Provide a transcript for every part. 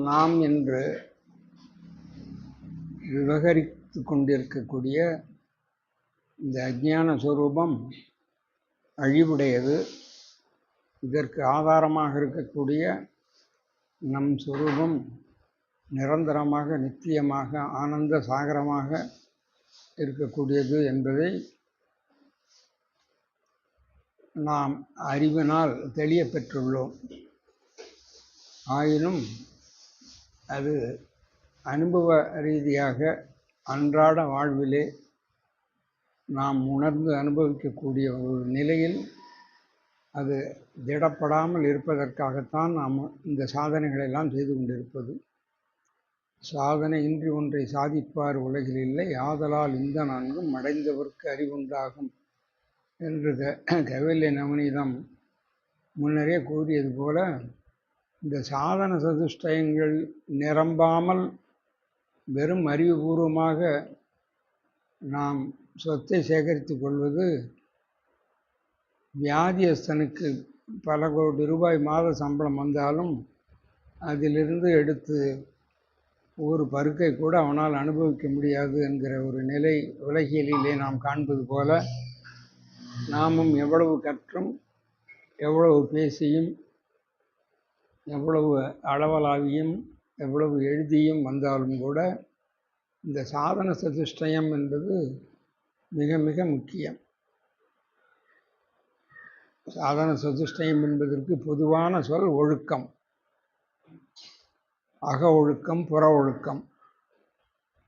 நாம் என்று விவகரித்து கொண்டிருக்கக்கூடிய இந்த அஞ்ஞான ஸ்வரூபம் அழிவுடையது. இதற்கு ஆதாரமாக இருக்கக்கூடிய நம் ஸ்வரூபம் நிரந்தரமாக நித்தியமாக ஆனந்த சாகரமாக இருக்கக்கூடியது என்பதை நாம் அறிவினால் தெளிய பெற்றுள்ளோம். ஆயினும் அது அனுபவ ரீதியாக அன்றாட வாழ்விலே நாம் உணர்ந்து அனுபவிக்கக்கூடிய ஒரு நிலையில் அது திடப்படாமல் இருப்பதற்காகத்தான் நாம் இந்த சாதனைகளெல்லாம் செய்து கொண்டிருப்பது. சாதனை இன்றி ஒன்றை சாதிப்பார் உலகில் இல்லை, ஆதலால் இந்த நான்கும் அடைந்தவர்க்கு அறிவுண்டாகும் என்று கைவல்ய நவநீதம் முன்னரே கூறியது போல, இந்த சாதன சதுஷ்டயங்கள் நிரம்பாமல் வெறும் அறிவுபூர்வமாக நாம் சொத்தை சேகரித்து கொள்வது வியாதியஸ்தனுக்கு பல கோடி ரூபாய் மாத சம்பளம் வந்தாலும் அதிலிருந்து எடுத்து ஒரு பருக்கை கூட அவனால் அனுபவிக்க முடியாது என்கிற ஒரு நிலை உலகியலிலே நாம் காண்பது போல, நாமும் எவ்வளவு கற்றும் எவ்வளவு பேசியும் எவ்வளவு அளவலாவியும் எவ்வளவு எழுதியும் வந்தாலும் கூட இந்த சாதன சதுஷ்டயம் என்பது மிக மிக முக்கியம். சாதன சதுஷ்டயம் என்பதற்கு பொதுவான சொல் ஒழுக்கம். அக ஒழுக்கம், புற ஒழுக்கம்.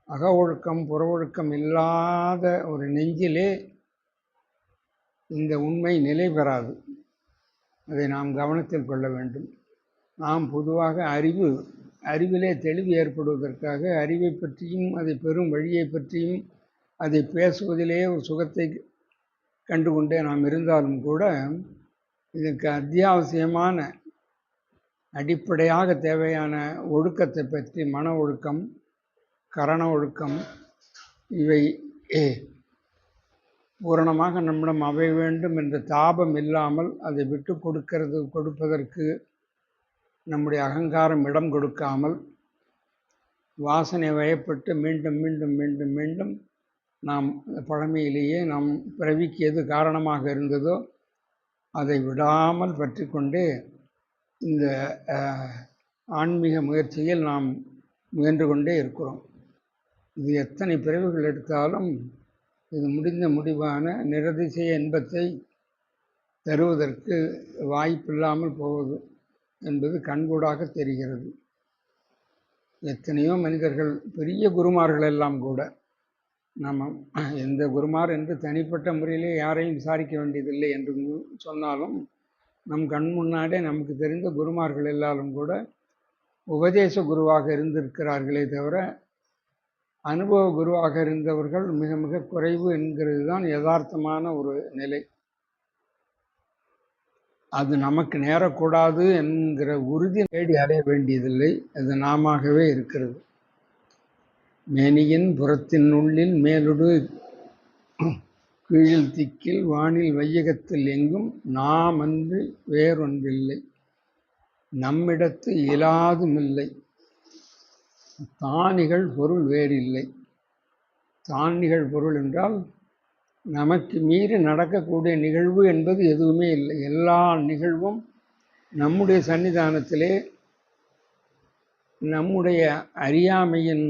அக ஒழுக்கம் புற ஒழுக்கம் இல்லாத ஒரு நெஞ்சிலே இந்த உண்மை நிலை பெறாது. அதை நாம் கவனத்தில் கொள்ள வேண்டும். நாம் பொதுவாக அறிவிலே தெளிவு ஏற்படுவதற்காக அறிவை பற்றியும் அதை பெறும் வழியை பற்றியும் அதை பேசுவதிலே ஒரு சுகத்தை கண்டுகொண்டே நாம் இருந்தாலும் கூட, இதற்கு அத்தியாவசியமான அடிப்படையாக தேவையான ஒழுக்கத்தை பற்றி, மன ஒழுக்கம், கரண ஒழுக்கம், இவை பூரணமாக நம்மிடம் அவை வேண்டும் என்ற தாபம் இல்லாமல் அதை விட்டு கொடுப்பதற்கு நம்முடைய அகங்காரம் இடம் கொடுக்காமல், வாசனை வயப்பட்டு மீண்டும் மீண்டும் மீண்டும் மீண்டும் நாம் பழமையிலேயே நம் பிறவிக்கு எது காரணமாக இருந்ததோ அதை விடாமல் பற்றி கொண்டே இந்த ஆன்மீக முயற்சியில் நாம் முயன்று கொண்டே இருக்கிறோம். இது எத்தனை பிறவிகள் எடுத்தாலும் இது முடிந்த முடிவான நிரதிசய இன்பத்தை தருவதற்கு வாய்ப்பில்லாமல் போவது என்பது கண்கூடாக தெரிகிறது. எத்தனையோ மனிதர்கள், பெரிய குருமார்கள் எல்லாம் கூட, நம்ம எந்த குருமார் என்று தனிப்பட்ட முறையிலே யாரையும் விசாரிக்க வேண்டியதில்லை என்று சொன்னாலும், நம் கண் முன்னாடே நமக்கு தெரிந்த குருமார்கள் எல்லாரும் கூட உபதேச குருவாக இருந்திருக்கிறார்களே தவிர, அனுபவ குருவாக இருந்தவர்கள் மிக மிக குறைவு என்கிறது தான் யதார்த்தமான ஒரு நிலை. அது நமக்கு நேரக்கூடாது என்கிற உறுதி தேடி அடைய வேண்டியதில்லை, அது நாமவே இருக்கிறது. மேனியின் புறத்தின் உள்ளில் மேலுடு கீழில் திக்கில் வானில் வையகத்தில் எங்கும் நாம் அன்று வேறொன்றில்லை, நம்மிடத்து இயலாதுமில்லை, தானிகள் பொருள் வேறில்லை. தானிகள் பொருள் என்றால் நமக்கு மீறி நடக்கக்கூடிய நிகழ்வு என்பது எதுவுமே இல்லை. எல்லா நிகழ்வும் நம்முடைய சன்னிதானத்திலே நம்முடைய அறியாமையின்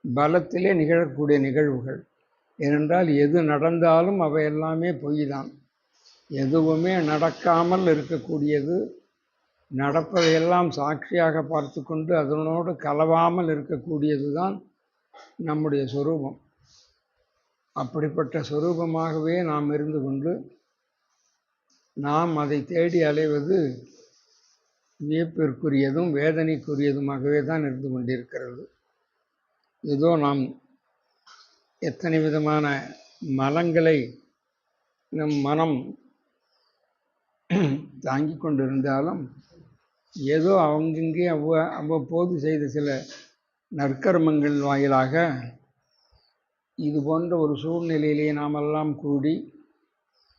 பலத்திலே நிகழக்கூடிய நிகழ்வுகள். ஏனென்றால் எது நடந்தாலும் அவை எல்லாமே பொய் தான். எதுவுமே நடக்காமல் இருக்கக்கூடியது, நடப்பதையெல்லாம் சாட்சியாக பார்த்து கொண்டு அதனோடு கலவாமல் இருக்கக்கூடியது தான் நம்முடைய சொரூபம். அப்படிப்பட்ட சொரூபமாகவே நாம் இருந்து கொண்டு நாம் அதை தேடி அலைவது வியப்பிற்குரியதும் வேதனைக்குரியதுமாகவே தான் இருந்து கொண்டிருக்கிறது. ஏதோ நாம் எத்தனை விதமான மலங்களை நம் மனம் தாங்கி கொண்டிருந்தாலும், ஏதோ அங்கங்கே அவ்வப்போது செய்த சில நற்கர்மங்கள் வாயிலாக இது போன்ற ஒரு சூழ்நிலையிலே நாமெல்லாம் கூடி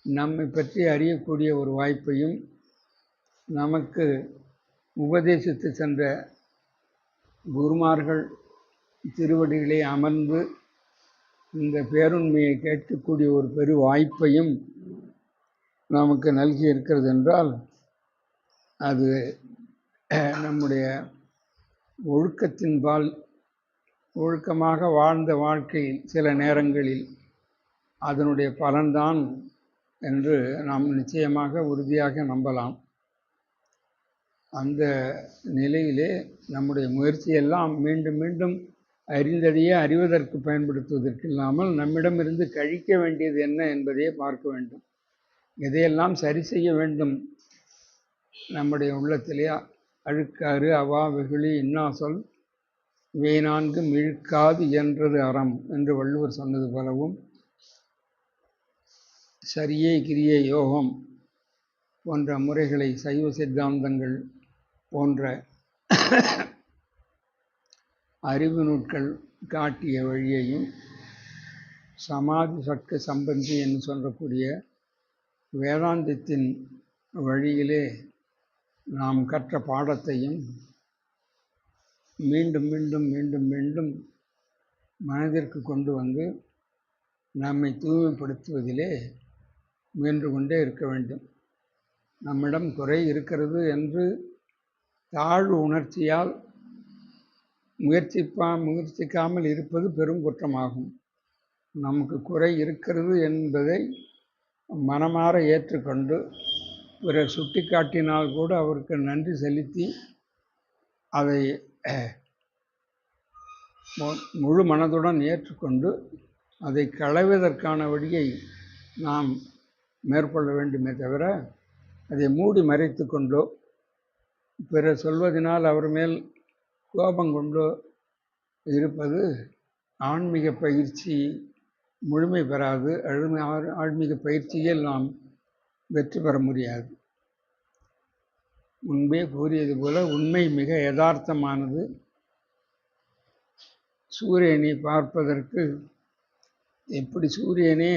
நம்மை பற்றி அறியக்கூடிய ஒரு வாய்ப்பையும், நமக்கு உபதேசித்து சென்ற குருமார்கள் திருவடிகளே அமர்ந்து இந்த பேருண்மையை கேட்கக்கூடிய ஒரு பெரு வாய்ப்பையும் நமக்கு நல்கி இருக்கிறது என்றால் அது நம்முடைய ஒழுக்கத்தின்பால் ஒழுக்கமாக வாழ்ந்த வாழ்க்கையில் சில நேரங்களில் அதனுடைய பலன்தான் என்று நாம் நிச்சயமாக உறுதியாக நம்பலாம். அந்த நிலையிலே நம்முடைய முயற்சியெல்லாம் மீண்டும் மீண்டும் அறிந்ததையே அறிவதற்கு பயன்படுத்துவதற்கு இல்லாமல் நம்மிடமிருந்து கழிக்க வேண்டியது என்ன என்பதையே பார்க்க வேண்டும். எதையெல்லாம் சரி செய்ய வேண்டும் நம்முடைய உள்ளத்திலே அழுக்காறு அவா வெகுளி இன்னாசொல் இவை நான்கும் இழுக்காது என்றது அறம் என்று வள்ளுவர் சொன்னது போலவும், சரியே கிரியை யோகம் போன்ற முறைகளை சைவ சித்தாந்தங்கள் போன்ற அறிவு நூட்கள் காட்டிய வழியையும், சமாதி சட்க சம்பந்தி என்று சொல்லக்கூடிய வேதாந்தத்தின் வழியிலே நாம் கற்ற பாடத்தையும் மீண்டும் மீண்டும் மீண்டும் மீண்டும் மனதிற்கு கொண்டு வந்து நம்மை தூய்மைப்படுத்துவதிலே முயன்று கொண்டே இருக்க வேண்டும். நம்மிடம் குறை இருக்கிறது என்று தாழ்வு உணர்ச்சியால் முயற்சிக்காமல் இருப்பது பெரும் குற்றமாகும். நமக்கு குறை இருக்கிறது என்பதை மனமாற ஏற்றுக்கொண்டு பிறர் சுட்டி காட்டினால் கூட அவருக்கு நன்றி செலுத்தி அதை முழு மனதுடன் ஏற்றுக்கொண்டு அதை களைவதற்கான வழியை நாம் மேற்கொள்ள வேண்டுமே தவிர அதை மூடி மறைத்து கொண்டோ பிறர் சொல்வதனால் அவர் மேல் கோபம் கொண்டோ இருப்பது ஆன்மீக பயிற்சி முழுமை பெறாது. ஆன்மீக பயிற்சியில் நாம் வெற்றி பெற முடியாது. முன்பே கூறியது போல உண்மை மிக யதார்த்தமானது. சூரியனை பார்ப்பதற்கு எப்படி சூரியனே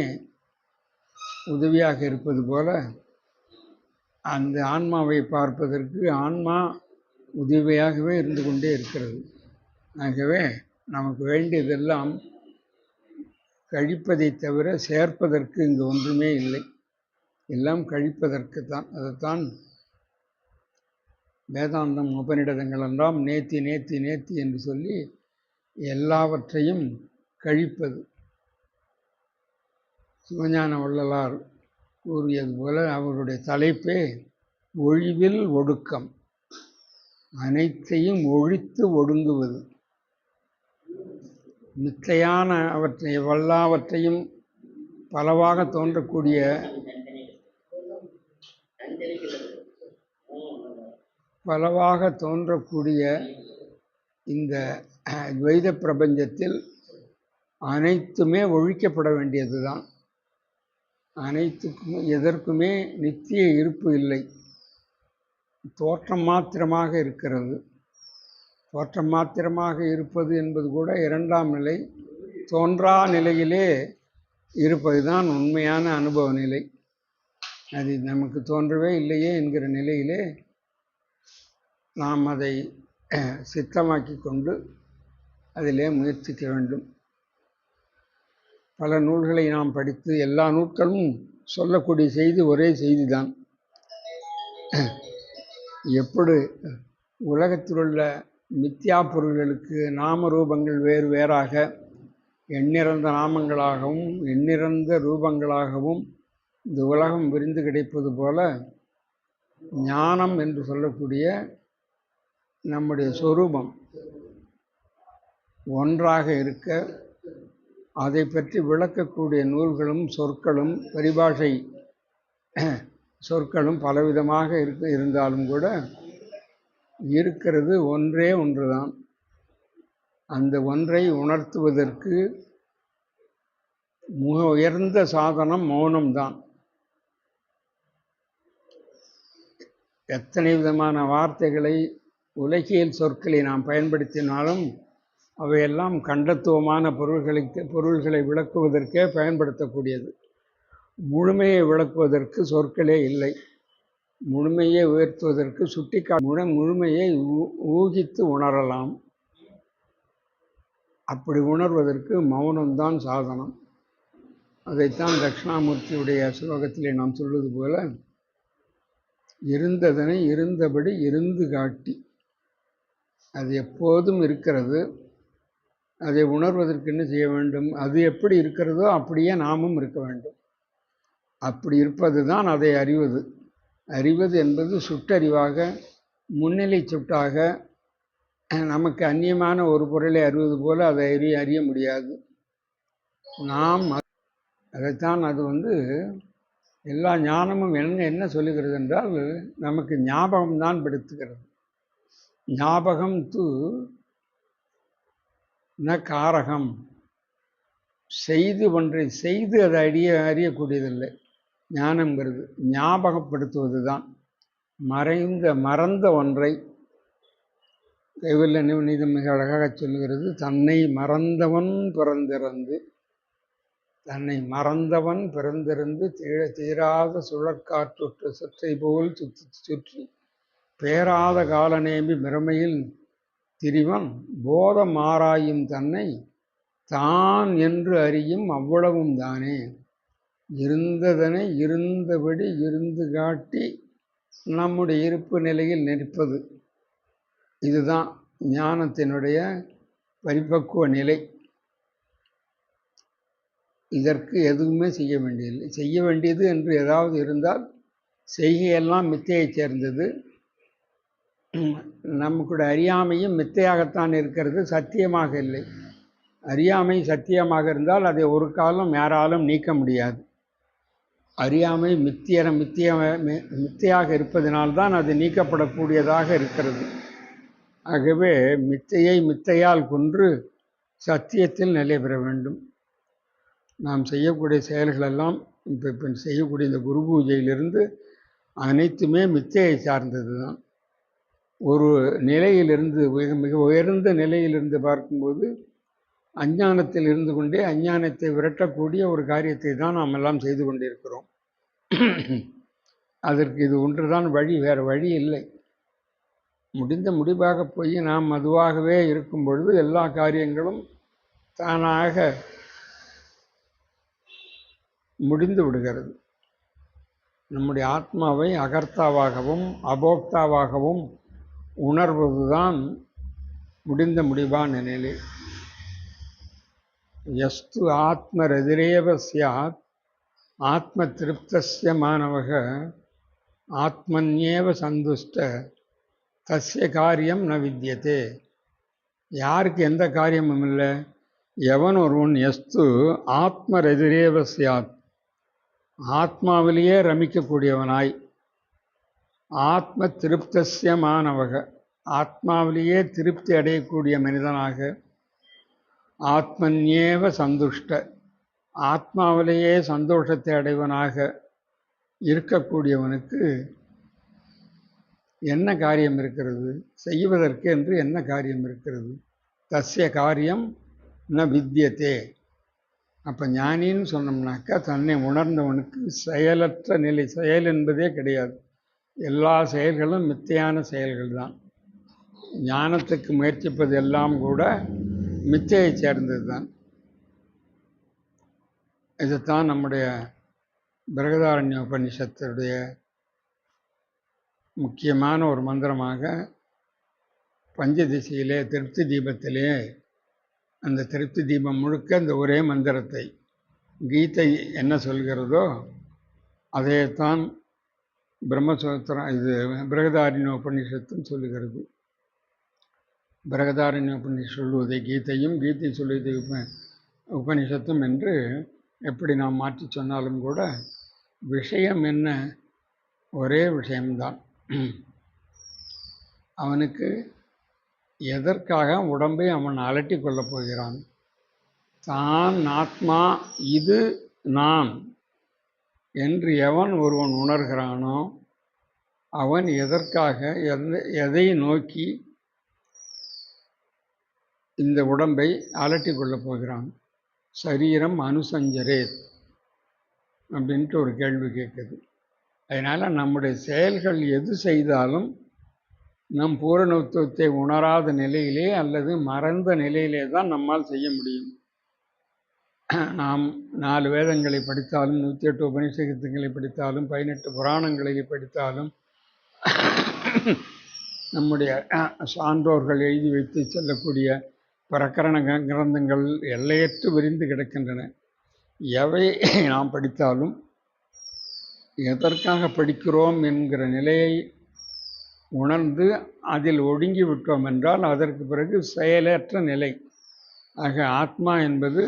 உதவியாக இருப்பது போல அந்த ஆன்மாவை பார்ப்பதற்கு ஆன்மா உதவியாகவே இருந்து கொண்டே இருக்கிறது. ஆகவே நமக்கு வேண்டியதெல்லாம் கழிப்பதை தவிர சேர்ப்பதற்கு இங்கு ஒன்றுமே இல்லை. எல்லாம் கழிப்பதற்கு தான். அதைத்தான் வேதாந்தம் உபநிடதங்கள் எல்லாம் நேத்தி நேத்தி நேத்தி என்று சொல்லி எல்லாவற்றையும் கழிப்பது. சிவஞான வள்ளலார் கூறியது போல அவருடைய தலைப்பே ஒழிவில் ஒடுக்கம், அனைத்தையும் ஒழித்து ஒடுங்குவது. மித்தையான எல்லாவற்றையும் பலவாக தோன்றக்கூடிய இந்த துவைத பிரபஞ்சத்தில் அனைத்துமே ஒழிக்கப்பட வேண்டியது தான். அனைத்துக்குமே எதற்குமே நித்திய இருப்பு இல்லை. தோற்றம் மாத்திரமாக இருக்கிறது. தோற்றம் மாத்திரமாக இருப்பது என்பது கூட இரண்டாம் நிலை. தோன்றா நிலையிலே இருப்பது தான் உண்மையான அனுபவ நிலை. அது நமக்கு தோன்றவே இல்லையே என்கிற நிலையிலே நாம் அதை சித்தமாக்கி கொண்டு அதிலே முயற்சிக்க வேண்டும். பல நூல்களை நாம் படித்து எல்லா நூல்களும் சொல்லக்கூடிய செய்தி ஒரே செய்தி தான். எப்படி உலகத்தில் உள்ள மித்யா பொருள்களுக்கு நாம ரூபங்கள் வேறு வேறாக எண்ணிறந்த நாமங்களாகவும் எண்ணிறந்த ரூபங்களாகவும் இந்த உலகம் விரிந்து கிடைப்பது போல ஞானம் என்று சொல்லக்கூடிய நம்முடைய சொரூபம் ஒன்றாக இருக்க அதை பற்றி விளக்கக்கூடிய நூல்களும் சொற்களும் பரிபாஷை சொற்களும் பலவிதமாக இருந்தாலும் கூட இருக்கிறது ஒன்றே ஒன்றுதான். அந்த ஒன்றை உணர்த்துவதற்கு மிக உயர்ந்த சாதனம் மௌனம்தான். எத்தனை விதமான வார்த்தைகளை உலகியல் சொற்களை நாம் பயன்படுத்தினாலும் அவையெல்லாம் கண்டத்துவமான பொருள்களை விளக்குவதற்கே பயன்படுத்தக்கூடியது. முழுமையை விளக்குவதற்கு சொற்களே இல்லை. முழுமையை உயர்த்துவதற்கு முழுமையை ஊகித்து உணரலாம். அப்படி உணர்வதற்கு மௌனம்தான் சாதனம். அதைத்தான் தட்சிணாமூர்த்தியுடைய ஸ்லோகத்திலே நாம் சொல்வது போல, இருந்ததனை இருந்தபடி இருந்து காட்டி, அது எப்போதும் இருக்கிறது. அதை உணர்வதற்கு என்ன செய்ய வேண்டும்? அது எப்படி இருக்கிறதோ அப்படியே நாமும் இருக்க வேண்டும். அப்படி இருப்பது தான் அதை அறிவது. அறிவது என்பது சுட்டறிவாக, முன்னிலை சுட்டாக, நமக்கு அந்நியமான ஒரு பொருளை அறிவது போல அதை அறிய முடியாது. நாம் அதைத்தான் அது எல்லா ஞானமும் என்ன சொல்லுகிறது என்றால், நமக்கு ஞாபகம்தான் படுத்துகிறது. ஞாபகம் து ந காரகம். செய்து ஒன்றை செய்து அதை அறியக்கூடியதில்லை. ஞானம்ங்கிறது ஞாபகப்படுத்துவது தான். மறந்த ஒன்றை கைவல்ய நீதம் மிக அழகாக சொல்லுகிறது. தன்னை மறந்தவன் பிறந்திருந்து, தன்னை மறந்தவன் பிறந்திருந்து தீராத சுழற்காற்றுற்ற சுற்றை போல் சுற்றி பேராத காலநேமி மிரமையில் திரிவன் போதம் ஆராயும் தன்னை தான் என்று அறியும் அவ்வளவும் தானே. இருந்ததனை இருந்தபடி இருந்து காட்டி நம்முடைய இருப்பு நிலையில் நிற்பது, இதுதான் ஞானத்தினுடைய பரிபக்குவ நிலை. இதற்கு எதுவுமே செய்ய வேண்டியதில்லை. செய்ய வேண்டியது என்று ஏதாவது இருந்தால் செய்கையெல்லாம் மித்தையை சேர்ந்தது. நமக்குடைய அறியாமையும் மித்தையாகத்தான் இருக்கிறது, சத்தியமாக இல்லை. அறியாமை சத்தியமாக இருந்தால் அதை ஒரு காலம் யாராலும் நீக்க முடியாது. அறியாமை மித்தையாக இருப்பதனால்தான் அது நீக்கப்படக்கூடியதாக இருக்கிறது. ஆகவே மித்தையை மித்தையால் கொன்று சத்தியத்தில் நிலை பெற வேண்டும். நாம் செய்யக்கூடிய செயல்களெல்லாம் இப்போ செய்யக்கூடிய இந்த குரு பூஜையிலிருந்து அனைத்துமே மித்தையை சார்ந்தது தான். ஒரு நிலையிலிருந்து மிக உயர்ந்த நிலையிலிருந்து பார்க்கும்போது அஞ்ஞானத்தில் இருந்து கொண்டே அஞ்ஞானத்தை விரட்டக்கூடிய ஒரு காரியத்தை தான் நாம் எல்லாம் செய்து கொண்டிருக்கிறோம். அதற்கு இது ஒன்றுதான் வழி, வேறு வழி இல்லை. முடிந்த முடிவாக போய் நாம் அதுவாகவே இருக்கும் பொழுது எல்லா காரியங்களும் தானாக முடிந்து விடுகிறது. நம்முடைய ஆத்மாவை அகர்த்தாவாகவும் அபோக்தாவாகவும் உணர்வதுதான் முடிந்த முடிவான நிலை. யஸ்து ஆத்மரதிரேவ ஸ்யாத் ஆத்ம திருப்தஸ்ய மாணவக ஆத்மன்யேவ சந்துஷ்ட தஸ்ய காரியம் ந வித்யதே. யாருக்கு எந்த காரியமும் இல்லை? எவன் ஒருவன் யஸ்து ஆத்மரதிரேவ ஸ்யாத், ஆத்மாவிலேயே ரமிக்கக்கூடியவனாய், ஆத்ம திருப்தஸ்ய மாணவக, ஆத்மாவிலேயே திருப்தி அடையக்கூடிய மனிதனாக, ஆத்மன்யேவ சந்துஷ்ட, ஆத்மாவிலேயே சந்தோஷத்தை அடைவனாக இருக்கக்கூடியவனுக்கு என்ன காரியம் இருக்கிறது? செய்வதற்கு என்று என்ன காரியம் இருக்கிறது? தஸ்ய காரியம் ந வித்யதே. அப்போ ஞானின்னு சொன்னோம்னாக்கா தன்னை உணர்ந்தவனுக்கு செயலற்ற நிலை, செயல் என்பதே கிடையாது. எல்லா செயல்களும் மித்தையான செயல்கள் தான். ஞானத்துக்கு முயற்சிப்பது எல்லாம் கூட மித்தையை சேர்ந்தது தான். இதுதான் நம்முடைய பிரகதாரண்ய உபநிஷத்துடைய முக்கியமான ஒரு மந்திரமாக பஞ்சதிசையிலே திருப்தி தீபத்திலே, அந்த திருப்தி தீபம் முழுக்க இந்த ஒரே மந்திரத்தை, கீதை என்ன சொல்கிறதோ அதைத்தான் பிரம்மசூத்திரம் இது பிரகதாரண்ய உபநிஷத்தும் சொல்லுகிறது. பிரகதாரண்ய உபநிஷம் சொல்லுவதை கீதையும், கீதை சொல்லுவதை உபநிஷத்தும் என்று எப்படி நாம் மாற்றி சொன்னாலும் கூட விஷயம் என்ன? ஒரே விஷயம்தான். அவனுக்கு எதற்காக உடம்பை அவன் அலட்டி கொள்ளப் போகிறான்? தான் ஆத்மா, இது நான் என்று எவன் ஒருவன் உணர்கிறானோ அவன் எதற்காக எதை நோக்கி இந்த உடம்பை அலட்டி கொள்ளப் போகிறான்? சரீரம் அனுசஞ்சரே அப்படின்ட்டு ஒரு கேள்வி கேட்குது. அதனால் நம்முடைய செயல்கள் எது செய்தாலும் நம் பூரணத்துவத்தை உணராத நிலையிலே அல்லது மறந்த நிலையிலே தான் நம்மால் செய்ய முடியும். நாம் 4 வேதங்களை படித்தாலும், 108 உபநிஷத்துகளை படித்தாலும், 18 புராணங்களை படித்தாலும், நம்முடைய சான்றோர்கள் எழுதி வைத்து செல்லக்கூடிய பிரகரண கிரந்தங்கள் எல்லையற்று விரிந்து கிடக்கின்றன. எவை நாம் படித்தாலும் எதற்காக படிக்கிறோம் என்கிற நிலையை உணர்ந்து அதில் ஒடுங்கி விட்டோம் என்றால் அதற்கு பிறகு செயலற்ற நிலை. ஆக ஆத்மா என்பது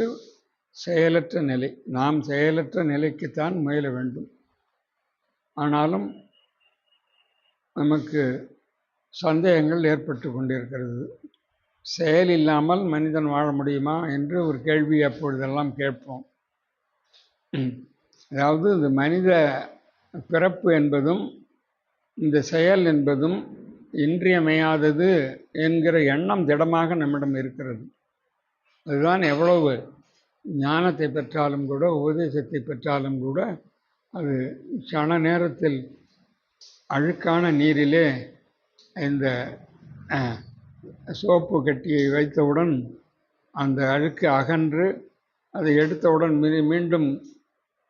செயலற்ற நிலை. நாம் செயலற்ற நிலைக்குத்தான் முயல வேண்டும். ஆனாலும் நமக்கு சந்தேகங்கள் ஏற்பட்டு கொண்டிருக்கிறது. செயல் இல்லாமல் மனிதன் வாழ முடியுமா என்று ஒரு கேள்வி அப்பொழுதெல்லாம் கேட்போம். அதாவது இந்த மனித பிறப்பு என்பதும் இந்த செயல் என்பதும் இன்றியமையாதது என்கிற எண்ணம் திடமாக நம்மிடம் இருக்கிறது. அதுதான் எவ்வளவு ஞானத்தை பெற்றாலும் கூட, உபதேசத்தை பெற்றாலும் கூட, அது கண நேரத்தில் அழுக்கான நீரிலே இந்த சோப்பு கட்டியை வைத்தவுடன் அந்த அழுக்கு அகன்று அதை எடுத்தவுடன் மீண்டும்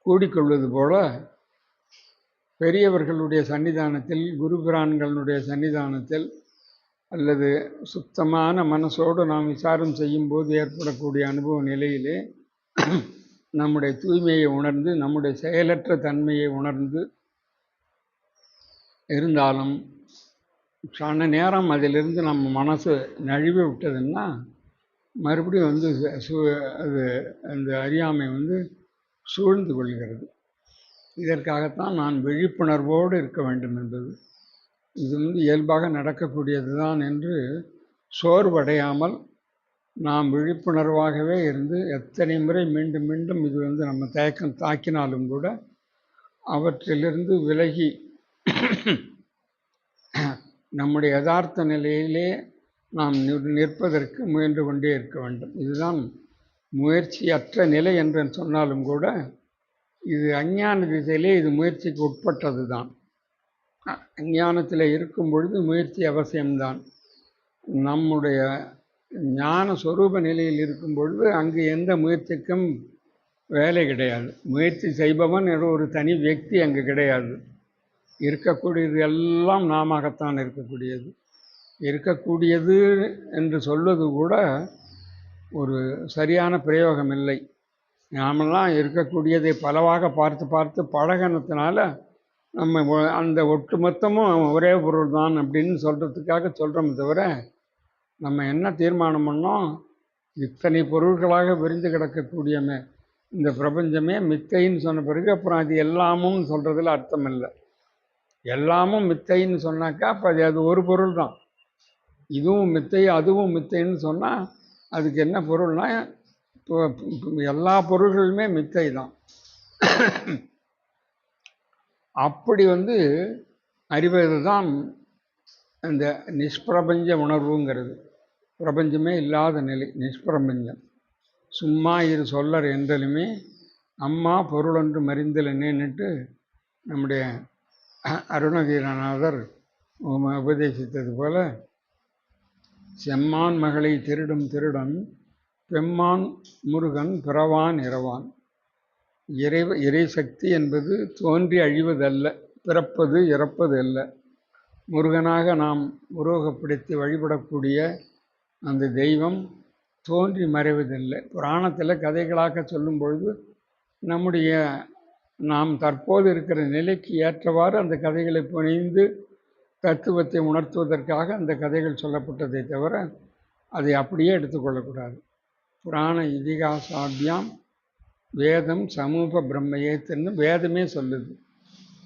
கூடிக்கொள்வது போல பெரியவர்களுடைய சன்னிதானத்தில், குருபிரான்களுடைய சன்னிதானத்தில் அல்லது சுத்தமான மனசோடு நாம் விசாரம் செய்யும்போது ஏற்படக்கூடிய அனுபவ நிலையிலே நம்முடைய தூய்மையை உணர்ந்து, நம்முடைய செயலற்ற தன்மையை உணர்ந்து இருந்தாலும் கண நேரம் அதிலிருந்து நம்ம மனசு நழுவி விட்டதுன்னா மறுபடியும் அது அந்த அறியாமை சூழ்ந்து கொள்கிறது. இதற்காகத்தான் நான் விழிப்புணர்வோடு இருக்க வேண்டும் என்பது. இது இயல்பாக நடக்கக்கூடியது தான் என்று சோர்வடையாமல் நாம் விழிப்புணர்வாகவே இருந்து எத்தனை முறை மீண்டும் மீண்டும் இது நம்ம தாக்கினாலும் கூட அவற்றிலிருந்து விலகி நம்முடைய யதார்த்த நிலையிலே நாம் நிற்பதற்கு முயன்று கொண்டே இருக்க வேண்டும். இதுதான் முயற்சியற்ற நிலை என்று சொன்னாலும் கூட இது அஞ்ஞான திசையிலே இது முயற்சிக்கு உட்பட்டது தான். அஞ்ஞானத்தில் இருக்கும் பொழுது முயற்சி அவசியம்தான். நம்முடைய ஞான சொரூப நிலையில் இருக்கும் பொழுது அங்கு எந்த முயற்சிக்கும் வேலை கிடையாது. முயற்சி செய்பவன் என்ற ஒரு தனி வியக்தி அங்கு கிடையாது. இருக்கக்கூடியது எல்லாம் நாமத்தான் இருக்கக்கூடியது. இருக்கக்கூடியது என்று சொல்வது கூட ஒரு சரியான பிரயோகம் இல்லை. நாமெல்லாம் இருக்கக்கூடியதை பலவாக பார்த்து பார்த்து பழகினத்தினால நம்ம அந்த ஒட்டுமொத்தமும் ஒரே பொருள் தான் அப்படின்னு சொல்கிறதுக்காக சொல்கிறோம் தவிர, நம்ம என்ன தீர்மானம் பண்ணோம், இத்தனை பொருள்களாக விரிந்து கிடக்கக்கூடியமே இந்த பிரபஞ்சமே மித்தைன்னு சொன்ன பிறகு அப்புறம் அது எல்லாமும் சொல்கிறதுல அர்த்தம் இல்லை. எல்லாமும் மித்தைன்னு சொன்னாக்கா அப்போ அது ஒரு பொருள் தான். இதுவும் மித்தை அதுவும் மித்தைன்னு சொன்னால் அதுக்கு என்ன பொருள்னா எல்லா பொருள்களுமே மித்தை தான். அப்படி அறிவது தான் அந்த நிஷ்பிரபஞ்ச உணர்வுங்கிறது. பிரபஞ்சமே இல்லாத நிலை நிஷ்பிரபஞ்சம். சும்மா இரு சொல்லர் என்றலுமே அம்மா பொருளொன்று மறிந்தலன்னுட்டு நம்முடைய அருணகிரிநாதர் உபதேசித்தது போல, செம்மான் மகளை திருடும் திருடன் பெம்மான் முருகன் பிறவான் இரவான். இறை சக்தி என்பது தோன்றி அழிவதல்ல, பிறப்பது இறப்பது அல்ல. முருகனாக நாம் உருவகப்படுத்தி வழிபடக்கூடிய அந்த தெய்வம் தோன்றி மறைவதில்லை. புராணத்தில் கதைகளாக சொல்லும் பொழுது நம்முடைய நாம் தற்போது இருக்கிற நிலைக்கு ஏற்றவாறு அந்த கதைகளை புனைந்து தத்துவத்தை உணர்த்துவதற்காக அந்த கதைகள் சொல்லப்பட்டதை தவிர அதை அப்படியே எடுத்துக்கொள்ளக்கூடாது. புராண இதிகாசாபியாம் வேதம் சமூக பிரம்மையேத்துன்னு வேதமே சொல்லுது.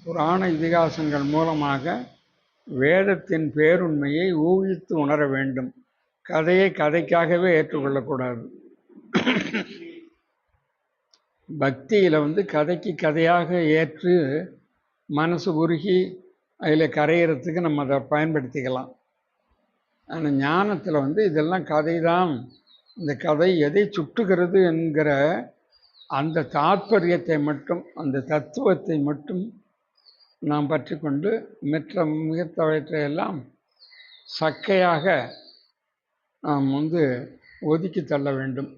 புராண இதிகாசங்கள் மூலமாக வேதத்தின் பேருண்மையை ஊகித்து உணர வேண்டும். கதையை கதைக்காகவே ஏற்றுக்கொள்ளக்கூடாது. பக்தியில் கதைக்கு கதையாக ஏற்று மனசு உருகி அதில் கரையிறதுக்கு நம்ம அதை பயன்படுத்திக்கலாம். ஆனால் ஞானத்தில் இதெல்லாம் கதை தான். இந்த கதை எதை சுட்டுகிறது என்கிற அந்த தாத்பரியத்தை மட்டும், அந்த தத்துவத்தை மட்டும் நாம் பற்றி கொண்டு மிகத்தவற்றையெல்லாம் சக்கையாக நாம் ஒதுக்கி தள்ள வேண்டும்.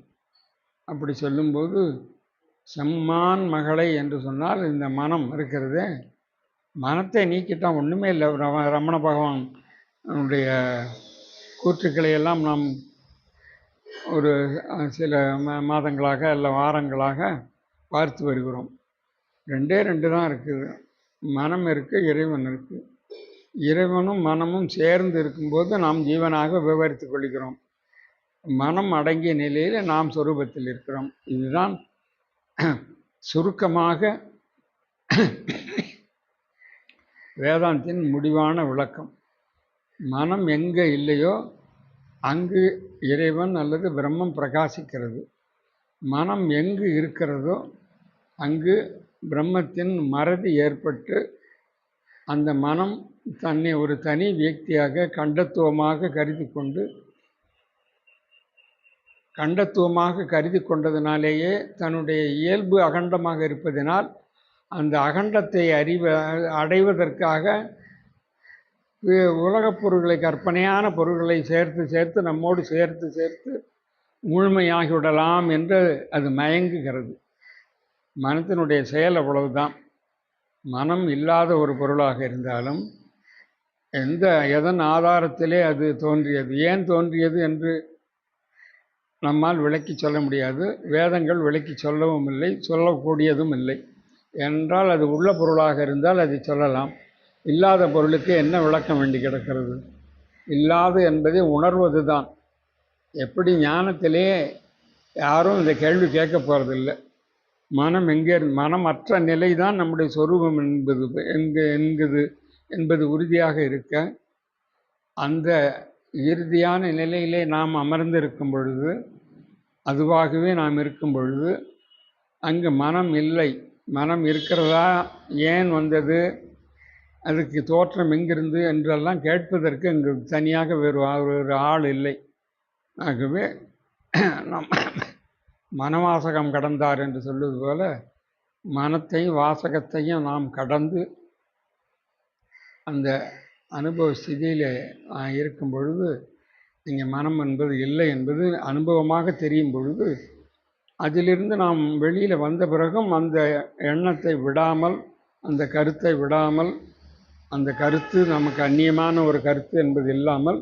அப்படி சொல்லும்போது செம்மான் மகளை என்று சொன்னால் இந்த மனம் இருக்கிறதே, மனத்தை நீக்கிட்டால் ஒன்றுமே இல்லை. ரமண பகவான் அவனுடைய கூற்றுக்களை எல்லாம் நாம் ஒரு சில மாதங்களாக அல்ல வாரங்களாக பார்த்து வருகிறோம். ரெண்டே ரெண்டு தான் இருக்குது. மனம் இருக்குது, இறைவன் இருக்குது. இறைவனும் மனமும் சேர்ந்து இருக்கும்போது நாம் ஜீவனாக விவரித்து கொள்கிறோம். மனம் அடங்கிய நிலையில் நாம் சொரூபத்தில் இருக்கிறோம். இதுதான் சுருக்கமாக வேதாந்தின் முடிவான விளக்கம். மனம் எங்கே இல்லையோ அங்கு இறைவன் அல்லது பிரம்மம் பிரகாசிக்கிறது. மனம் எங்கு இருக்கிறதோ அங்கு பிரம்மத்தின் மறதி ஏற்பட்டு அந்த மனம் தன்னை ஒரு தனி வியக்தியாக கண்டத்துவமாக கருதி கொண்டதினாலேயே தன்னுடைய இயல்பு அகண்டமாக இருப்பதனால் அந்த அகண்டத்தை அடைவதற்காக உலகப் பொருள்களை, கற்பனையான பொருள்களை சேர்த்து நம்மோடு சேர்த்து முழுமையாகிவிடலாம் என்று அது மயங்குகிறது. மனத்தினுடைய செயல் அவ்வளவுதான். மனம் இல்லாத ஒரு பொருளாக இருந்தாலும் எதன் ஆதாரத்திலே அது தோன்றியது, ஏன் தோன்றியது என்று நம்மால் விளக்கி சொல்ல முடியாது. வேதங்கள் விளக்கி சொல்லவும் இல்லை, சொல்லக்கூடியதும் இல்லை. என்றால் அது உள்ள பொருளாக இருந்தால் அதை சொல்லலாம். இல்லாத பொருளுக்கு என்ன விளக்கம் வேண்டி கிடக்கிறது? இல்லாது என்பதை உணர்வது தான். எப்படி ஞானத்திலே யாரும் இந்த கேள்வி கேட்க போகிறதில்லை. மனம் மனமற்ற நிலை தான் நம்முடைய சொரூபம் என்பது உறுதியாக இருக்க, அந்த இறுதியான நிலையிலே நாம் அமர்ந்திருக்கும் பொழுது, அதுவாகவே நாம் இருக்கும் பொழுது, அங்கு மனம் இல்லை. மனம் இருக்கிறதா, ஏன் வந்தது, அதுக்கு தோற்றம் எங்கிருந்து என்றெல்லாம் கேட்பதற்கு இங்கு தனியாக வேறு ஆள் இல்லை. ஆகவே நாம் மனவாசகம் கடந்தார் என்று சொல்வது போல மனத்தையும் வாசகத்தையும் நாம் கடந்து அந்த அனுபவ ஸ்திதியில் இருக்கும் பொழுது, இங்கே மனம் என்பது இல்லை என்பது அனுபவமாக தெரியும் பொழுது, அதிலிருந்து நாம் வெளியில் வந்த பிறகும் அந்த எண்ணத்தை விடாமல், அந்த கருத்தை விடாமல், அந்த கருத்து நமக்கு அந்நியமான ஒரு கருத்து என்பது இல்லாமல்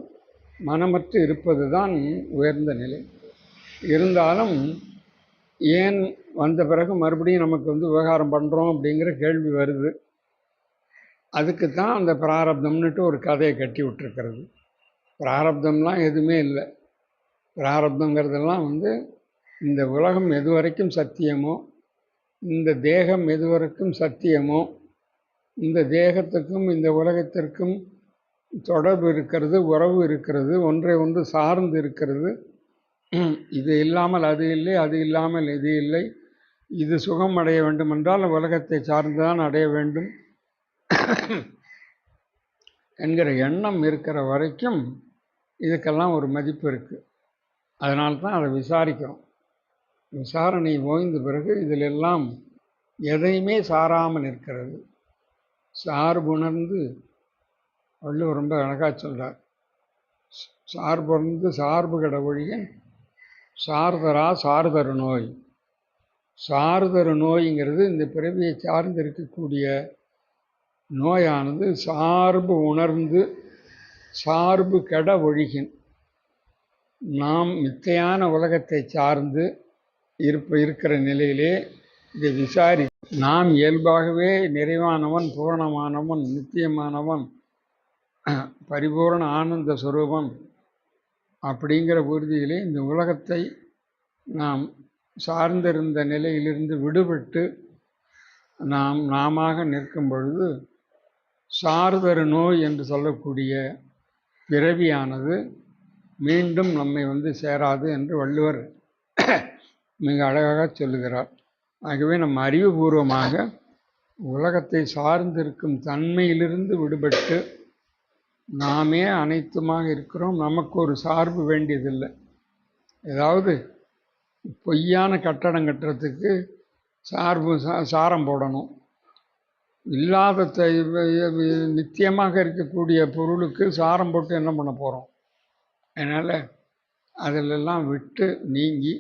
மனமற்று இருப்பது தான் உயர்ந்த நிலை. இருந்தாலும் ஏன் வந்த பிறகு மறுபடியும் நமக்கு விவகாரம் பண்ணுறோம் அப்படிங்கிற கேள்வி வருது. அதுக்கு தான் அந்த பிராரப்தம்னுட்டு ஒரு கதையை கட்டி விட்டுருக்கிறது. பிராரப்தம்லாம் எதுவுமே இல்லை. பிராரப்தங்கிறதெல்லாம் இந்த உலகம் எது வரைக்கும் சத்தியமோ, இந்த தேகம் எது வரைக்கும் சத்தியமோ, இந்த தேகத்துக்கும் இந்த உலகத்திற்கும் தொடர்பு இருக்கிறது, உறவு இருக்கிறது, ஒன்றை ஒன்று சார்ந்து இருக்கிறது. இது இல்லாமல் அது இல்லை, அது இல்லாமல் இது இல்லை. இது சுகம் அடைய வேண்டுமென்றால் உலகத்தை சார்ந்துதான் அடைய வேண்டும் என்கிற எண்ணம் இருக்கிற வரைக்கும் இதுக்கெல்லாம் ஒரு மதிப்பு இருக்குது. அதனால்தான் அதை விசாரிக்கிறோம். விசாரணை ஓய்ந்த பிறகு இதிலெல்லாம் எதையுமே சாராமல் இருக்கிறது. சார்புணர்ந்து வள்ளுவர் ரொம்ப அழகாக சொல்கிறார். சார்புணர்ந்து சார்பு கட ஒழிய சார்தரா சார்தரு நோய். சார்தரு நோய்ங்கிறது இந்த பிறவியை சார்ந்து இருக்கக்கூடிய நோயானது சார்பு உணர்ந்து சார்பு கெட ஒழிகின். நாம் மித்தையான உலகத்தை சார்ந்து இருக்கிற நிலையிலே இதை விசாரி, நாம் இயல்பாகவே நிறைவானவன், பூரணமானவன், நித்தியமானவன், பரிபூரண ஆனந்த சுரூபம் அப்படிங்கிற உறுதியிலே இந்த உலகத்தை நாம் சார்ந்திருந்த நிலையிலிருந்து விடுபட்டு நாம நிற்கும் பொழுது சார்தரு நோய் என்று சொல்லக்கூடிய பிறவியானது மீண்டும் நம்மை சேராது என்று வள்ளுவர் மிக அழகாக சொல்லுகிறார். ஆகவே நம் அறிவுபூர்வமாக உலகத்தை சார்ந்திருக்கும் தன்மையிலிருந்து விடுபட்டு நாமே அனைத்துமாக இருக்கிறோம். நமக்கு ஒரு சார்பு வேண்டியதில்லை. ஏதாவது பொய்யான கட்டடம் கட்டுறதுக்கு சாரம் போடணும். இல்லாத நித்தியமாக இருக்கக்கூடிய பொருளுக்கு சாரம் போட்டு என்ன பண்ண போகிறோம்? அதனால் அதிலெல்லாம் விட்டு நீங்கி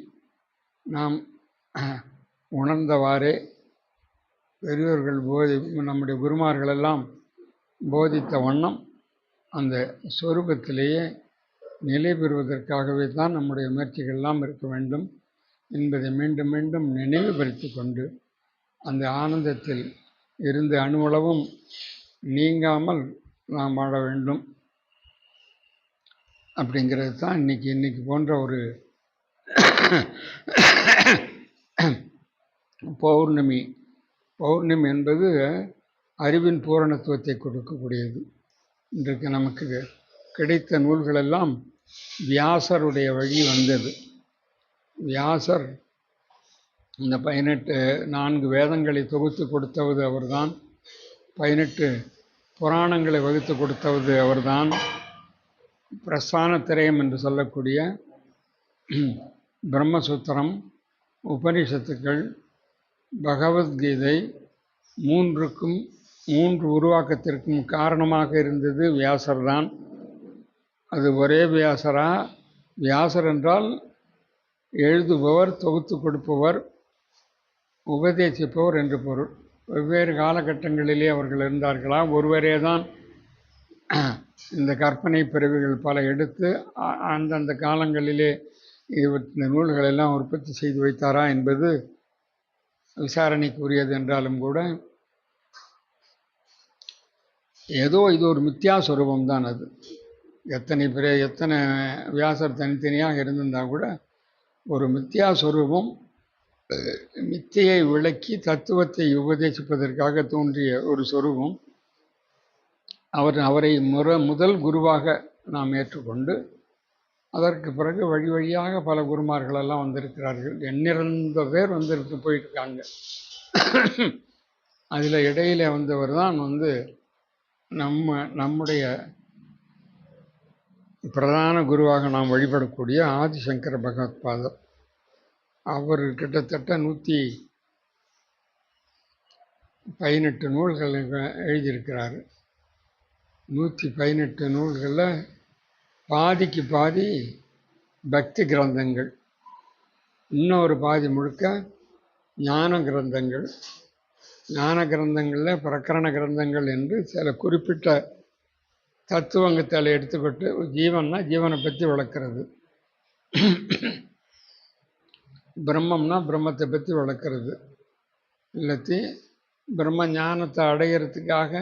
நாம் உணர்ந்தவாறே பெரியோர்கள் நம்முடைய குருமார்களெல்லாம் போதித்த வண்ணம் அந்த சொரூபத்திலேயே நிலை பெறுவதற்காகவே தான் நம்முடைய முயற்சிகள்லாம் இருக்க வேண்டும் என்பதை மீண்டும் மீண்டும் நினைவுபடுத்தி கொண்டு அந்த ஆனந்தத்தில் இருந்து அணுவளவும் நீங்காமல் நாம் வாழ வேண்டும். அப்படிங்கிறது தான் இன்னைக்கு போன்ற ஒரு பௌர்ணமி என்பது அறிவின் பூரணத்துவத்தை கொடுக்கக்கூடியது. இன்றைக்கு நமக்கு கிடைத்த நூல்களெல்லாம் வியாசருடைய வழி வந்தது. வியாசர் இந்த 4 வேதங்களை தொகுத்து கொடுத்தவது அவர்தான். 18 புராணங்களை வகுத்து கொடுத்தவது அவர்தான். பிரஸ்தான திரயம் என்று சொல்லக்கூடிய பிரம்மசூத்திரம், உபனிஷத்துக்கள், பகவத்கீதை 3 உருவாக்கத்திற்கும் காரணமாக இருந்தது வியாசர் தான். அது ஒரே வியாசரா? வியாசர் என்றால் எழுதுபவர், தொகுத்து கொடுப்பவர், உபதேசிப்பவர் என்று பொருள். வெவ்வேறு காலகட்டங்களிலே அவர்கள் இருந்தார்களா? ஒருவரே தான் இந்த கற்பனை பிறவிகள் பல எடுத்து அந்தந்த காலங்களிலே இந்த நூல்களெல்லாம் உற்பத்தி செய்து வைத்தாரா என்பது விசாரணைக்குரியது என்றாலும் கூட ஏதோ இது ஒரு மித்யாஸ்வரூபம் தான். அது எத்தனை வியாசர் தனித்தனியாக இருந்திருந்தால் கூட ஒரு மித்யாஸ்வரூபம் மித்தியை விளக்கி தத்துவத்தை உபதேசிப்பதற்காக தோன்றிய ஒரு சொரூபம். அவரை முதல் குருவாக நாம் ஏற்றுக்கொண்டு அதற்கு பிறகு வழியாக பல குருமார்களெல்லாம் வந்திருக்கிறார்கள். எண்ணிறந்த பேர் போயிருக்காங்க. அதில் இடையில வந்தவர் தான் நம்முடைய பிரதான குருவாக நாம் வழிபடக்கூடிய ஆதிசங்கர பகவத்பாதர். அவர் கிட்டத்தட்ட 118 நூல்கள் எழுதியிருக்கிறார். 118 நூல்களில் பாதிக்கு பாதி பக்தி கிரந்தங்கள், இன்னொரு பாதி முழுக்க ஞான கிரந்தங்கள். ஞான கிரந்தங்களில் பிரகரண கிரந்தங்கள் என்று சில குறிப்பிட்ட தத்துவங்கத்தை எடுத்துக்கிட்டு ஜீவனை பற்றி விளக்கிறது, பிரம்மம்னா பிரம்மத்தை பற்றி விளக்கிறது, இல்லாட்டி பிரம்ம ஞானத்தை அடையிறதுக்காக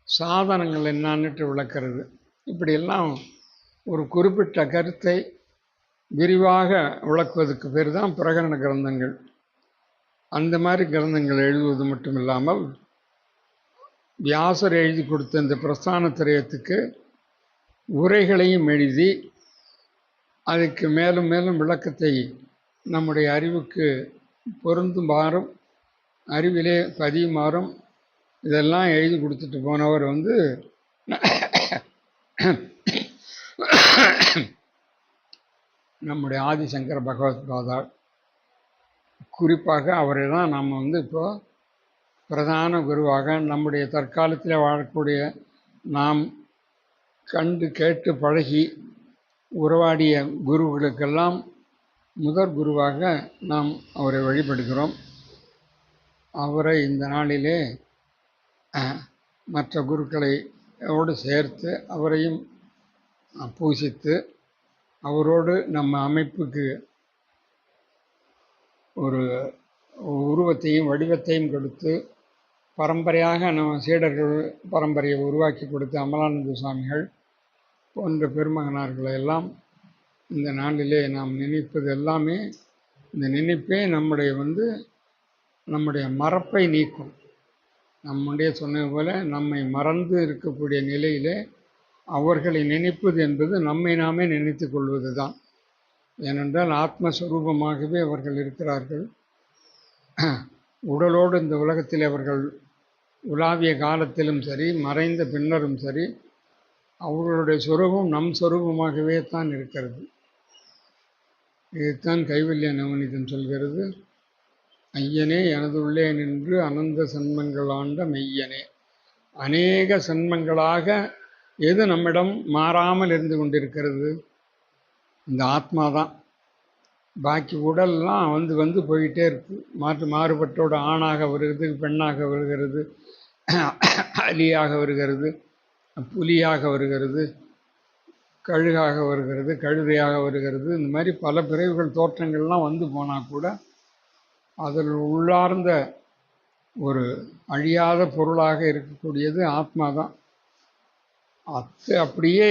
சாதனங்கள் என்னான்னுட்டு விளக்கிறது. இப்படியெல்லாம் ஒரு குறிப்பிட்ட கருத்தை விரிவாக விளக்குவதற்கு பேர் தான் பிரகரண கிரந்தங்கள். அந்த மாதிரி கிரந்தங்கள் எழுதுவது மட்டும் இல்லாமல் வியாசர் எழுதி கொடுத்த இந்த பிரஸ்தான திரயத்துக்கு உரைகளையும் எழுதி அதுக்கு மேலும் மேலும் விளக்கத்தை நம்முடைய அறிவுக்கு பொருந்துமாறும் அறிவிலே பதியுமாறும் இதெல்லாம் எழுதி கொடுத்துட்டு போனவர் நம்முடைய ஆதிசங்கர பகவத்பாதார். குறிப்பாக அவரை தான் நாம் இப்போ பிரதான குருவாக நம்முடைய தற்காலத்தில் வாழக்கூடிய நாம் கண்டு கேட்டு பழகி உறவாடிய குருவுகளுக்கெல்லாம் முதற் குருவாக நாம் அவரை வழிபடுகிறோம். அவரை இந்த நாளிலே மற்ற குருக்களோடு சேர்த்து அவரையும் பூசித்து அவரோடு நம்ம அமைப்புக்கு ஒரு உருவத்தையும் வடிவத்தையும் கொடுத்து பரம்பரையாக நம்ம சீடர்கள் பரம்பரையை உருவாக்கி கொடுத்த அமலானந்த சுவாமிகள் போன்ற பெருமகனார்களை எல்லாம் இந்த நாளிலே நாம் நினைப்பது எல்லாமே, இந்த நினைப்பே நம்முடைய மறப்பை நீக்கும். நம்முடைய சொன்னது போல நம்மை மறந்து இருக்கக்கூடிய நிலையிலே அவர்களை நினைப்பது என்பது நம்மை நாமே நினைத்து கொள்வது தான். ஏனென்றால் ஆத்மஸ்வரூபமாகவே அவர்கள் இருக்கிறார்கள். உடலோடு இந்த உலகத்தில் அவர்கள் உலாவிய காலத்திலும் சரி மறைந்த பின்னரும் சரி அவர்களுடைய சொரூபம் நம் சொரூபமாகவே தான் இருக்கிறது. இதைத்தான் கைவல்ய நவநீதம் சொல்கிறது. ஐயனே எனதுள்ளே நின்று அனந்த சன்மங்கள் ஆண்ட மெய்யனே. அநேக சன்மங்களாக எது நம்மிடம் மாறாமல் இருந்து கொண்டிருக்கிறது? இந்த ஆத்மா தான். பாக்கி உடல்லாம் வந்து வந்து போயிட்டே இருக்கு. மாறுபட்டோட ஆணாக வருகிறது, பெண்ணாக வருகிறது, அலியாக வருகிறது, புலியாக வருகிறது, கழுகாக வருகிறது, கழுதையாக வருகிறது. இந்த மாதிரி பல பிறவிகள் தோற்றங்கள்லாம் வந்து போனால் கூட அதில் உள்ளார்ந்த ஒரு அழியாத பொருளாக இருக்கக்கூடியது ஆத்மா தான். அப்படியே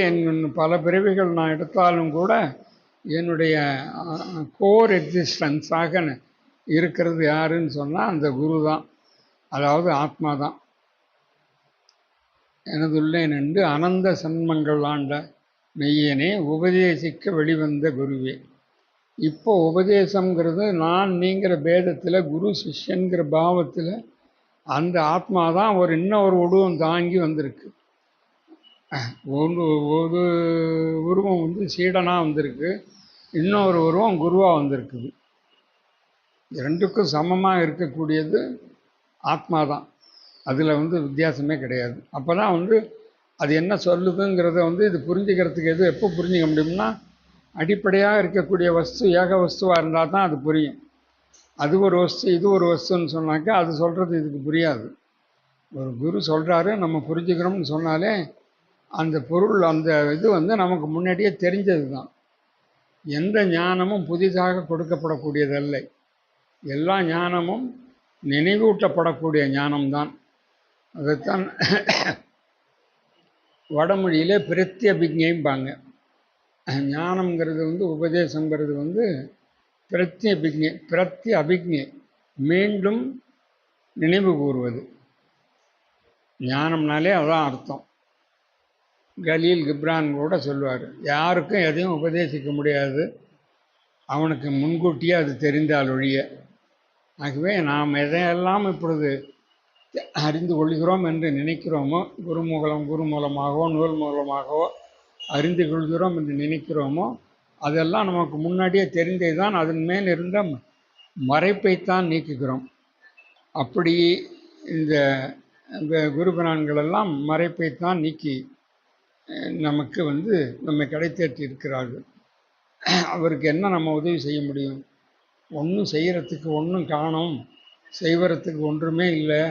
பல பிறவிகள் நான் எடுத்தாலும் கூட என்னுடைய கோர் எக்ஸிஸ்டன்ஸாக இருக்கிறது யாருன்னு சொன்னால் அந்த குரு தான், அதாவது ஆத்மா தான். எனதுள்ளே நின்று அனந்த சன்மங்கள் ஆண்ட மெய்யனே உபதேசிக்க வெளிவந்த குருவே. இப்போ உபதேசங்கிறது நான் நீங்கிற பேதத்தில் குரு சிஷ்யன்கிற பாவத்தில் அந்த ஆத்மா தான் இன்னொரு உருவம் தாங்கி வந்திருக்கு. ஒரு உருவம் வந்து சீடனாக வந்திருக்கு, இன்னொரு உருவம் குருவாக வந்திருக்குது. இரண்டுக்கும் சமமாக இருக்கக்கூடியது ஆத்மா தான். அதில் வித்தியாசமே கிடையாது. அப்போ தான் அது என்ன சொல்லுதுங்கிறத இது புரிஞ்சுக்கிறதுக்கு எப்போ புரிஞ்சிக்க முடியும்னா, அடிப்படையாக இருக்கக்கூடிய வஸ்து ஏக வஸ்துவாக இருந்தால் தான் அது புரியும். அது ஒரு வஸ்து இது ஒரு வஸ்துன்னு சொன்னாக்கா அது சொல்கிறது இதுக்கு புரியாது. ஒரு குரு சொல்கிறாரு, நம்ம புரிஞ்சுக்கிறோம்னு சொன்னாலே அந்த பொருள் அந்த இது நமக்கு முன்னாடியே தெரிஞ்சது தான். எந்த ஞானமும் புதிதாக கொடுக்கப்படக்கூடியதல்ல. எல்லா ஞானமும் நினைவூட்டப்படக்கூடிய ஞானம்தான். அதைத்தான் வடமொழியிலே பிரத்யபிக்ஞைம்பாங்க. ஞானம்ங்கிறது உபதேசங்கிறது பிரத்யபிக்ஞை, மீண்டும் நினைவு கூறுவது. ஞானம்னாலே அதான் அர்த்தம். கலீல் கிப்ரான் கூட சொல்லுவார், யாருக்கும் எதையும் உபதேசிக்க முடியாது, அவனுக்கு முன்கூட்டியே அது தெரிந்தால் ஒழிய. ஆகவே நாம் எதையெல்லாம் இப்பொழுது அறிந்து கொள்கிறோம் என்று நினைக்கிறோமோ, குரு மூலமாகவோ நூல் மூலமாகவோ அறிந்து கொள்கிறோம் என்று நினைக்கிறோமோ, அதெல்லாம் நமக்கு முன்னாடியே தெரிந்தே தான். அதன் மேல் இருந்த மறைப்பைத்தான் நீக்குகிறோம். அப்படி இந்த குருபிரான்களெல்லாம் மறைப்பைத்தான் நீக்கி நமக்கு நம்மை கடைத்தேற்றி இருக்கிறார்கள். அவருக்கு என்ன நம்ம உதவி செய்ய முடியும்? ஒன்றும் செய்கிறதுக்கு ஒன்றும் காணோம், செய்வறதுக்கு ஒன்றுமே இல்லை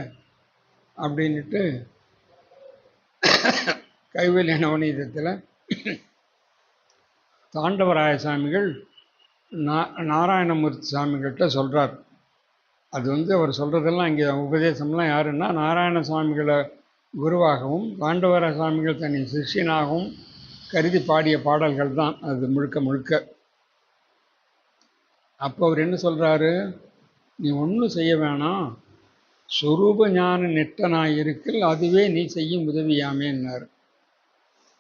அப்படின்ட்டு கைவல்ய நவநீதத்தில் தாண்டவராய சாமிகள் நாராயணமூர்த்தி சாமிகள்கிட்ட சொல்கிறார். அது அவர் சொல்கிறதெல்லாம் இங்கே உபதேசம்லாம் யாருன்னா, நாராயண சுவாமிகளை குருவாகவும் தாண்டவராய சுவாமிகள் தனி சிஷ்யனாகவும் கருதி பாடிய பாடல்கள் தான் அது முழுக்க முழுக்க. அப்போ அவர் என்ன சொல்கிறாரு, நீ ஒன்றும் செய்ய வேணாம், சொரூப ஞான நெட்டனாயிருக்கில் அதுவே நீ செய்யும் உதவியாமேன்னார்.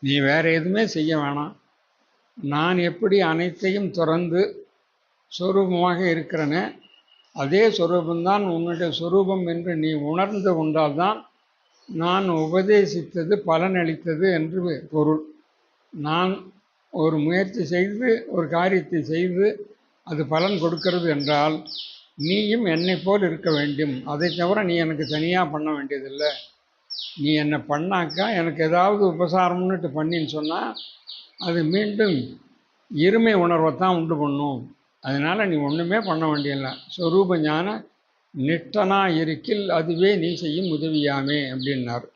நீ வேற எதுவுமே செய்ய வேணாம், நான் எப்படி அனைத்தையும் துறந்து சொரூபமாக இருக்கிறேனே அதே சொரூபந்தான் உன்னுடைய சொரூபம் என்று நீ உணர்ந்து கொண்டால்தான் நான் உபதேசித்தது பலனளித்தது என்று பொருள். நான் ஒரு முயற்சி செய்து ஒரு காரியத்தை செய்து அது பலன் கொடுக்கிறது என்றால் நீயும் என்னை போல் இருக்க வேண்டும். அதை தவிர நீ எனக்கு தனியாக பண்ண வேண்டியதில்லை. நீ என்னை பண்ணாக்கா எனக்கு ஏதாவது உபசாரம்னுட்டு பண்ணின்னு சொன்னால் அது மீண்டும் இருமை உணர்வைத்தான் உண்டு பண்ணும். அதனால் நீ ஒன்றுமே பண்ண வேண்டியதில்லை, சொரூப ஞான நிட்டனா இருக்கில் அதுவே நீ செய்யும் உதவியாமே அப்படின்னார்.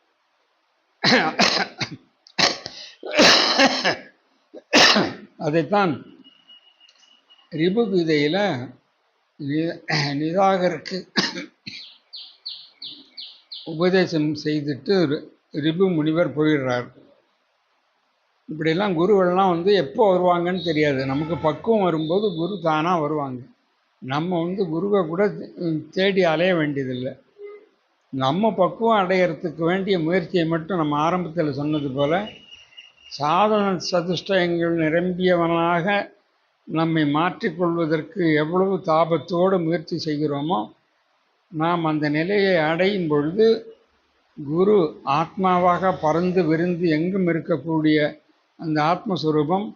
அதைத்தான் ரிபுகீதையில் நிராகருக்கு உபதேசம் செய்துட்டு ரிபு முனிவர் போயிடுறார். இப்படியெல்லாம் குருவெல்லாம் எப்போ வருவாங்கன்னு தெரியாது. நமக்கு பக்குவம் வரும்போது குரு தானாக வருவாங்க. நம்ம குருவை கூட தேடி அலைய வேண்டியதில்லை. நம்ம பக்குவம் அடையிறதுக்கு வேண்டிய முயற்சியை மட்டும் நம்ம ஆரம்பத்தில் சொன்னது போல் சாதன சதுஷ்டயங்கள் நிரம்பியவனாக நம்மை மாற்றிக்கொள்வதற்கு எவ்வளவு தாபத்தோடு முயற்சி செய்கிறோமோ, நாம் அந்த நிலையை அடையும் பொழுது குரு ஆத்மாவாக பறந்து விரிந்து எங்கும் இருக்கக்கூடிய அந்த ஆத்மஸ்வரூபம்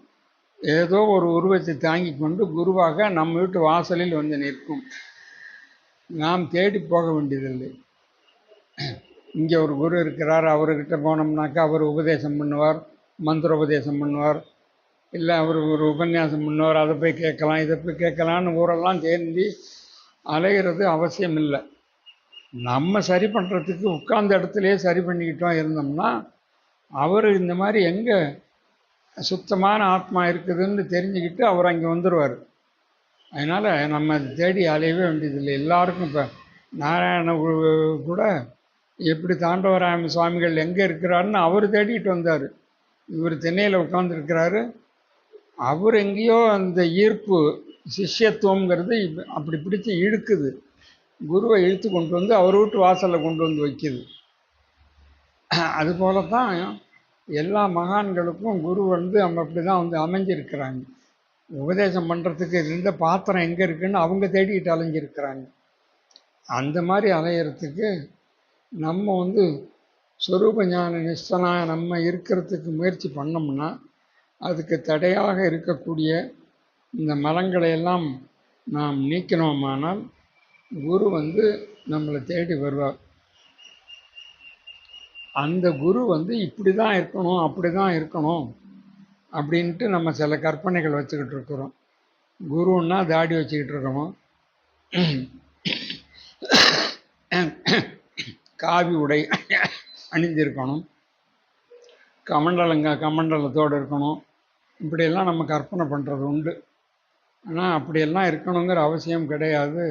ஏதோ ஒரு உருவத்தை தாங்கி கொண்டு குருவாக நம்ம வீட்டு வாசலில் நிற்கும். நாம் தேடி போக வேண்டியதில்லை. இங்கே ஒரு குரு இருக்கிறார், அவர்கிட்ட போனோம்னாக்கா அவர் உபதேசம் பண்ணுவார், மந்திர உபதேசம் பண்ணுவார், இல்லை அவர் ஒரு உபன்யாசம் பண்ணுவார், அதை போய் கேட்கலாம் இதை போய் கேட்கலான்னு ஊரெல்லாம் தேடி அலைகிறது அவசியம் இல்லை. நம்ம சரி பண்ணுறதுக்கு உட்கார்ந்த இடத்துலையே சரி பண்ணிக்கிட்டோம் இருந்தோம்னா அவர் இந்த மாதிரி எங்கே சுத்தமான ஆத்மா இருக்குதுன்னு தெரிஞ்சுக்கிட்டு அவர் அங்கே வந்துடுவார். அதனால் நம்ம அதை தேடி அலையவே வேண்டியதில்லை. எல்லாருக்கும் இப்போ நாராயண கூட எப்படி தாண்டவராய சுவாமிகள் எங்கே இருக்கிறாருன்னு அவர் தேடிட்டு வந்தார். இவர் தென்னையில் உட்காந்துருக்கிறாரு, அவர் எங்கேயோ அந்த ஈர்ப்பு சிஷ்யத்துவங்கிறது அப்படி பிடிச்சி இழுக்குது, குருவை இழுத்து கொண்டு வந்து அவர் வீட்டு வாசலில் கொண்டு வந்து வைக்கிது. அதுபோல தான் எல்லா மகான்களுக்கும் குரு வந்து அவங்க அப்படி தான் வந்து அமைஞ்சிருக்கிறாங்க. உபதேசம் பண்ணுறதுக்கு இருந்த பாத்திரம் எங்கே இருக்குன்னு அவங்க தேடிக்கிட்டு அலைஞ்சிருக்கிறாங்க. அந்த மாதிரி அலையிறதுக்கு நம்ம வந்து சொரூப ஞான நிஷ்டனாக நம்ம இருக்கிறதுக்கு முயற்சி பண்ணோம்னா அதுக்கு தடையாக இருக்கக்கூடிய இந்த மலங்களை எல்லாம் நாம் நீக்கினோமானால் குரு வந்து நம்மளை தேடி வருவார். அந்த குரு வந்து இப்படி தான் இருக்கணும் அப்படி தான் இருக்கணும் அப்படின்ட்டு நம்ம சில கற்பனைகள் வச்சுக்கிட்டு இருக்கிறோம். குருன்னா தாடி வச்சுக்கிட்டு இருக்கணும், காவி உடை அணிந்திருக்கணும், கமண்டலத்தோடு இருக்கணும், இப்படியெல்லாம் நம்ம கற்பனை பண்ணுறது உண்டு. ஆனால் அப்படியெல்லாம் இருக்கணுங்கிற அவசியம் கிடையாது.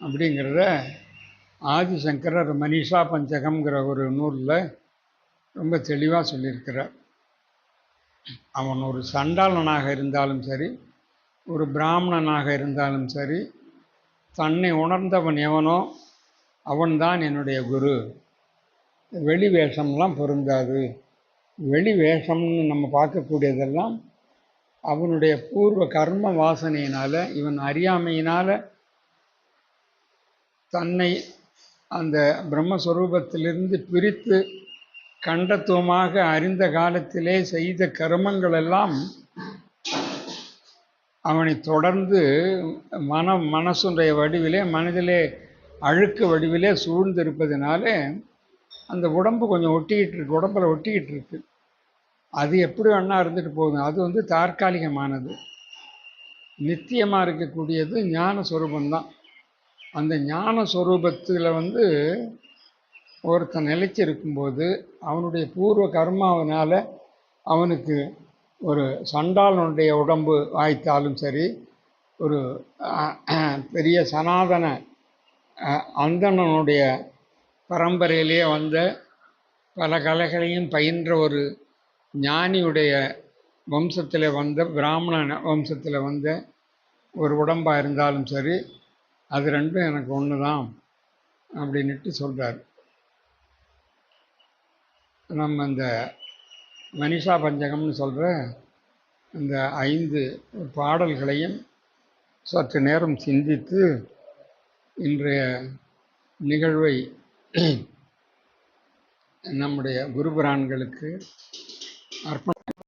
அப்படிங்கிறத ஆதிசங்கரர் மனிஷா பஞ்சகம்ங்கிற ஒரு நூலில் ரொம்ப தெளிவாக சொல்லியிருக்கிறார். அவன் ஒரு சண்டாளனாக இருந்தாலும் சரி, ஒரு பிராமணனாக இருந்தாலும் சரி, தன்னை உணர்ந்தவன் எவனோ அவன்தான் என்னுடைய குரு. வெளி வேஷம்லாம் பொருந்தாது. வெளி வேஷம்னு நம்ம பார்க்கக்கூடியதெல்லாம் அவனுடைய பூர்வ கர்ம வாசனையினால், இவன் அறியாமையினால் தன்னை அந்த பிரம்மஸ்வரூபத்திலிருந்து பிரித்து கண்டத்துவமாக அறிந்த காலத்திலே செய்த கர்மங்கள் எல்லாம் அவனை தொடர்ந்து மனசுடைய வடிவிலே, மனதிலே அழுக்கு வடிவிலே சூழ்ந்திருப்பதனாலே அந்த உடம்பு கொஞ்சம் ஒட்டிக்கிட்டு இருக்கு, உடம்பில் ஒட்டிக்கிட்டு இருக்கு. அது எப்படி வேணா இருந்துட்டு போகுது. அது வந்து தற்காலிகமானது. நித்தியமாக இருக்கக்கூடியது ஞான ஸ்வரூபந்தான். அந்த ஞான ஸ்வரூபத்தில் வந்து ஒருத்தன் நிலைச்சிருக்கும்போது அவனுடைய பூர்வ கர்மாவினால் அவனுக்கு ஒரு சண்டாளனுடைய உடம்பு வாய்த்தாலும் சரி, ஒரு பெரிய சனாதன அந்தணனுடைய பரம்பரையிலேயே வந்த பல கலைகளையும் பயின்ற ஒரு ஞானியுடைய வம்சத்தில் வந்த பிராமண வம்சத்தில் வந்த ஒரு உடம்பாக இருந்தாலும் சரி, அது ரெண்டும் எனக்கு ஒன்று தான் அப்படின்ட்டு சொல்கிறார். நம்ம இந்த மனிஷா பஞ்சகம்னு சொல்கிற அந்த 5 பாடல்களையும் சற்று நேரம் சிந்தித்து இன்றைய நிகழ்வை நம்முடைய குருபிரான்களுக்கு அர்ப்பணம்